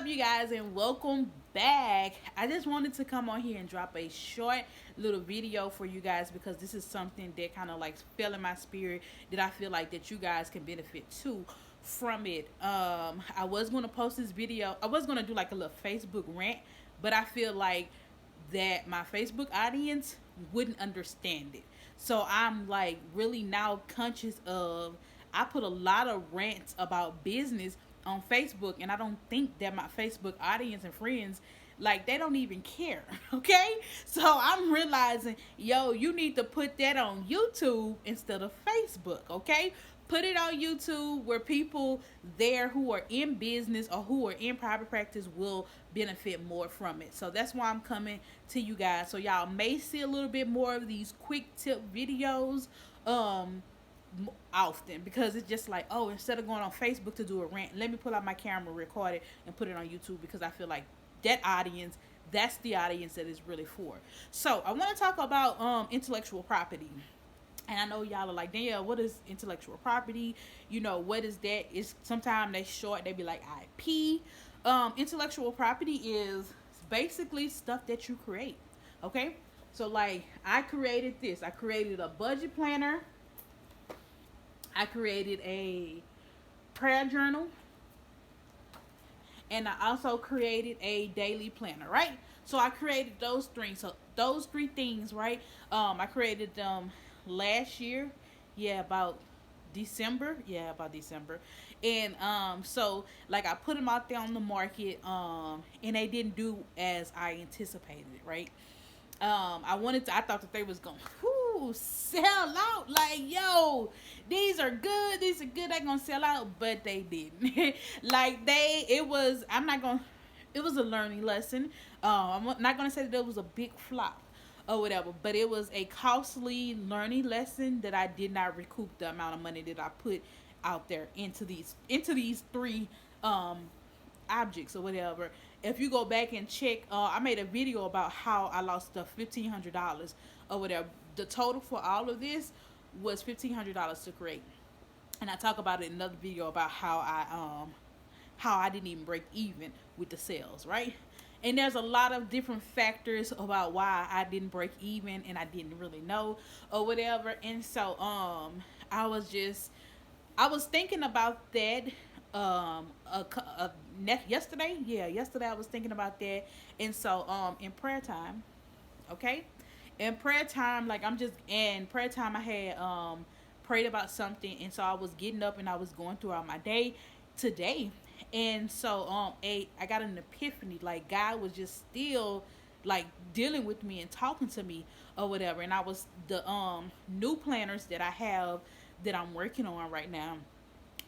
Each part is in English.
up, you guys, and welcome back. I just wanted to come on here and drop a short little video for you guys because this is something that kind of like fell in my spirit that I feel like that you guys can benefit too from it. I was going to post this video. I was going to do like a little Facebook rant, but I feel like that my Facebook audience wouldn't understand it. So I'm like really now conscious of I put a lot of rants about business on Facebook, and I don't think that my Facebook audience and friends like they don't even care. Okay? So I'm realizing, yo, you need to put that on YouTube instead of Facebook, okay? Put it on YouTube where people there who are in business or who are in private practice will benefit more from it. So that's why I'm coming to you guys. So y'all may see a little bit more of these quick tip videos often, because it's just like, oh, instead of going on Facebook to do a rant, let me pull out my camera, record it, and put it on YouTube, because I feel like that audience, that's the audience that is really for. So I want to talk about intellectual property. And I know y'all are like, Danielle, what is intellectual property? You know, what is that? It's sometimes they short, they be like IP. Intellectual property is basically stuff that you create. Okay? So like I created this. I created a budget planner. I created a prayer journal. And I also created a daily planner, right? So I created those three. So those three things, right? I created them last year. Yeah, about December. Yeah, about December. And so like I put them out there on the market, and they didn't do as I anticipated, right? I thought that they was going to sell out. Like, yo, these are good. They're gonna sell out, but they didn't. It was a learning lesson. I'm not gonna say that it was a big flop or whatever, but it was a costly learning lesson that I did not recoup the amount of money that I put out there into these three objects or whatever. If you go back and check, I made a video about how I lost the $1,500 or whatever. The total for all of this was $1,500 to create, and I talk about it in another video about how I didn't even break even with the sales, right? And there's a lot of different factors about why I didn't break even, and I didn't really know or whatever. And so I was thinking about that yesterday. Yeah, yesterday I was thinking about that. And so in prayer time, okay, in prayer time, like in prayer time I had prayed about something, and so I was getting up and I was going throughout my day today. And so I got an epiphany, like God was just still like dealing with me and talking to me or whatever. And I was the new planners that I have that I'm working on right now.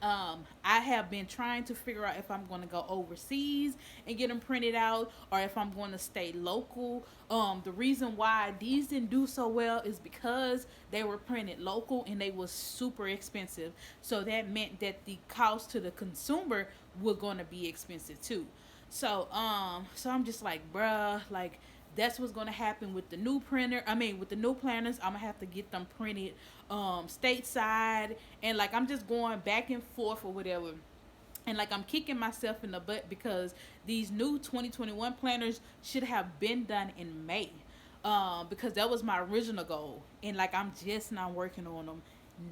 I have been trying to figure out if I'm going to go overseas and get them printed out, or if I'm going to stay local. The reason why these didn't do so well is because they were printed local and they was super expensive. So that meant that the cost to the consumer were going to be expensive too. So I'm just like, bruh, like that's what's gonna happen with the new printer. I mean, with the new planners, I'm gonna have to get them printed stateside, and like I'm just going back and forth or whatever. And like I'm kicking myself in the butt because these new 2021 planners should have been done in May, because that was my original goal, and like I'm just now working on them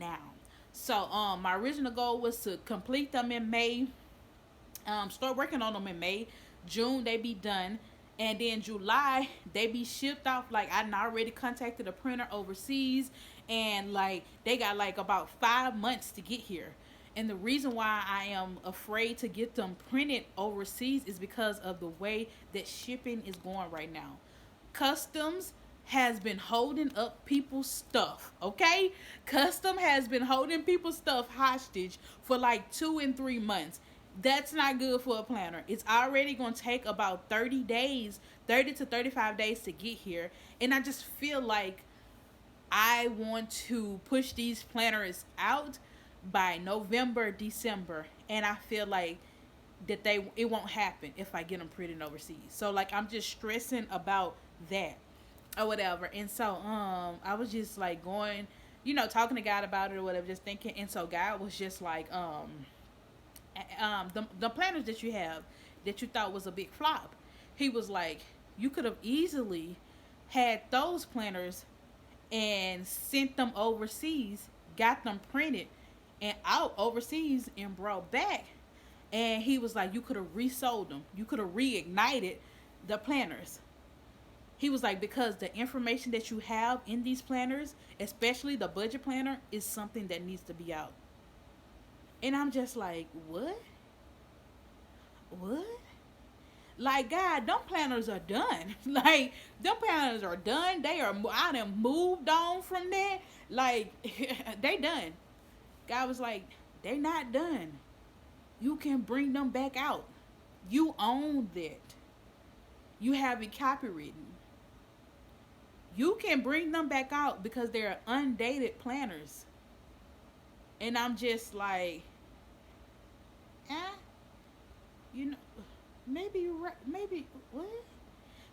now. So my original goal was to complete them in May, start working on them in May. June they be done, and then July they be shipped off. Like I already contacted a printer overseas, and like they got like about 5 months to get here. And the reason why I am afraid to get them printed overseas is because of the way that shipping is going right now. Customs has been holding up people's stuff, okay? Custom has been holding people's stuff hostage for like 2 and 3 months. That's not good for a planner. It's already going to take about 30 days, 30 to 35 days to get here. And I just feel like I want to push these planners out by November, December. And I feel like that it won't happen if I get them printed overseas. So like I'm just stressing about that or whatever. And so I was just like going, talking to God about it or whatever, just thinking. And so God was just like, the planners that you have, that you thought was a big flop. He was like, you could have easily had those planners and sent them overseas, got them printed and out overseas and brought back. And he was like, you could have resold them. You could have reignited the planners. He was like, because the information that you have in these planners, especially the budget planner, is something that needs to be out. And I'm just like, what? What? Like, God, them planners are done. Like, them planners are done. They are, I done moved on from that. Like, they done. God was like, they not done. You can bring them back out. You own that. You have it copywritten. You can bring them back out because they're undated planners. And I'm just like, you know, maybe you're right. Maybe, what?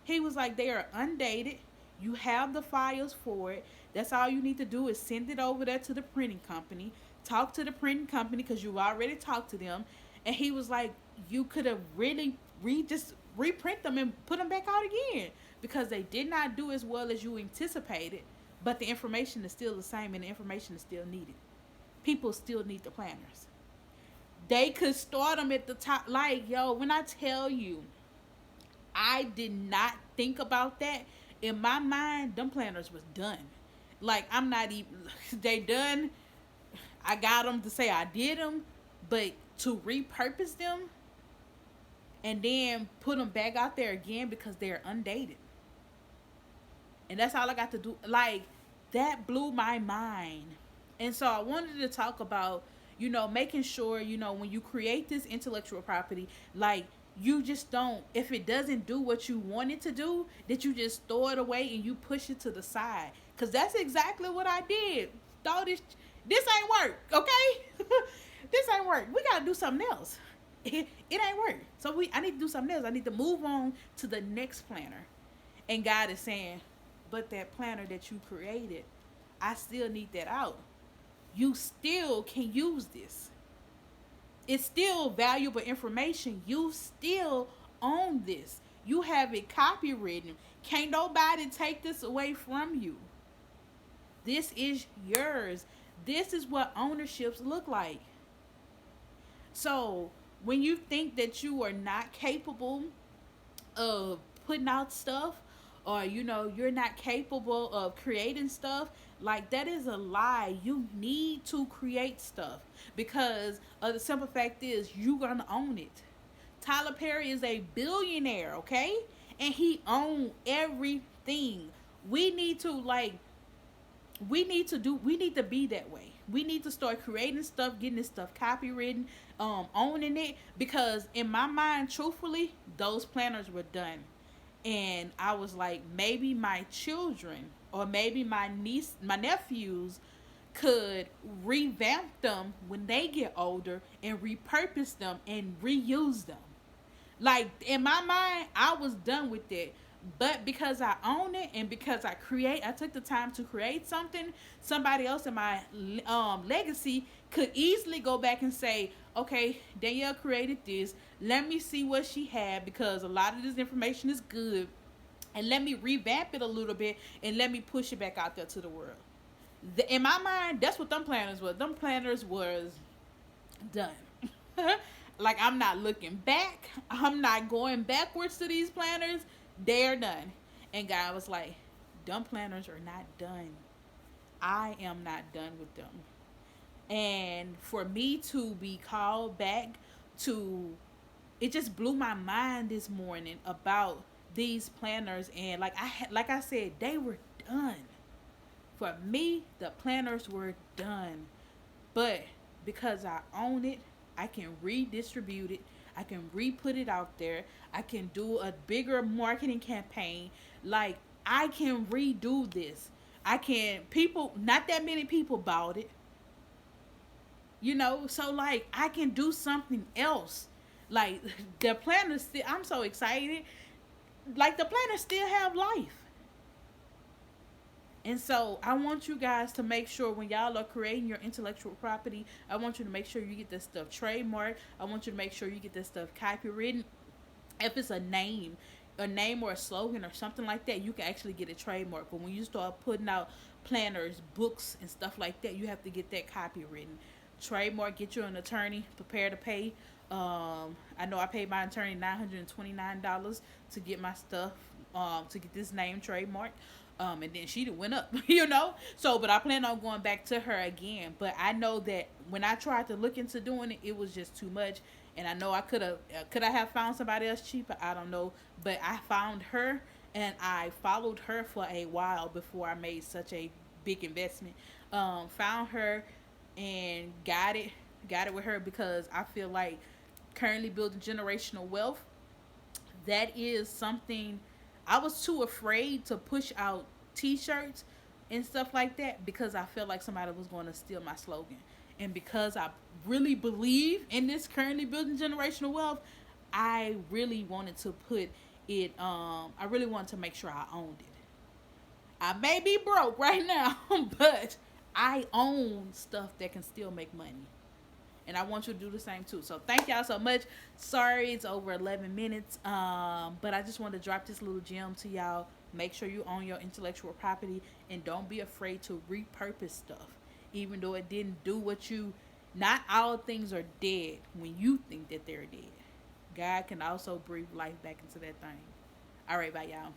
He was like, they are undated. You have the files for it. That's all you need to do is send it over there to the printing company. Talk to the printing company because you already talked to them. And he was like, you could have really just reprint them and put them back out again because they did not do as well as you anticipated. But the information is still the same and the information is still needed. People still need the planners. They could start them at the top. Like, yo, when I tell you, I did not think about that. In my mind, them planners was done. Like, I'm not even, they done. I got them to say I did them, but to repurpose them and then put them back out there again because they're undated. And that's all I got to do. Like, that blew my mind. And so I wanted to talk about, you know, making sure, you know, when you create this intellectual property, like, you just don't, if it doesn't do what you want it to do, that you just throw it away and you push it to the side. Because that's exactly what I did. Thought this ain't work, okay? This ain't work. We got to do something else. It ain't work. So I need to do something else. I need to move on to the next planner. And God is saying, but that planner that you created, I still need that out. You still can use this. It's still valuable information. You still own this. You have it copywritten. Can't nobody take this away from you. This is yours. This is what ownerships look like. So when you think that you are not capable of putting out stuff, or, you know, you're not capable of creating stuff, like, that is a lie. You need to create stuff because the simple fact is you're going to own it. Tyler Perry is a billionaire, okay? And he owns everything. We need to be that way. We need to start creating stuff, getting this stuff copywritten, owning it, because in my mind, truthfully, those planners were done. And I was like, maybe my children or maybe my nephews could revamp them when they get older and repurpose them and reuse them. Like, in my mind, I was done with it. But because I own it and because I took the time to create something, somebody else in my legacy could easily go back and say, okay, Danielle created this. Let me see what she had because a lot of this information is good. And let me revamp it a little bit and let me push it back out there to the world. In my mind, that's what them planners were. Them planners was done. Like, I'm not looking back. I'm not going backwards to these planners. They're done. And God was like, them planners are not done. I am not done with them. And for me to be called back to, it just blew my mind this morning about these planners. And like I said, they were done. For me, the planners were done. But because I own it, I can redistribute it. I can re-put it out there. I can do a bigger marketing campaign. Like, I can redo this. Not that many people bought it. You know, so like, I can do something else. Like, the planners, I'm so excited. Like, the planners still have life. And so I want you guys to make sure when y'all are creating your intellectual property, I want you to make sure you get this stuff trademarked. I want you to make sure you get this stuff copywritten. if it's a name or a slogan or something like that, you can actually get a trademark. But when you start putting out planners, books, and stuff like that, you have to get that copywritten. Trademark, get you an attorney, prepare to pay. I know I paid my attorney $929 to get my stuff, to get this name trademark. And then she went up, you know. So, but I plan on going back to her again. But I know that when I tried to look into doing it, it was just too much. And I know I could I have found somebody else cheaper? I don't know. But I found her, and I followed her for a while before I made such a big investment. Found her and got it with her because I feel like currently building generational wealth, that is something. I was too afraid to push out t-shirts and stuff like that because I felt like somebody was going to steal my slogan. And because I really believe in this currently building generational wealth, I really wanted to put it, I really wanted to make sure I owned it. I may be broke right now, but I own stuff that can still make money. And I want you to do the same too. So thank y'all so much. Sorry it's over 11 minutes, but I just wanted to drop this little gem to y'all. Make sure you own your intellectual property, and don't be afraid to repurpose stuff, even though it didn't do what you. Not all things are dead when you think that they're dead. God can also breathe life back into that thing. All right, bye y'all.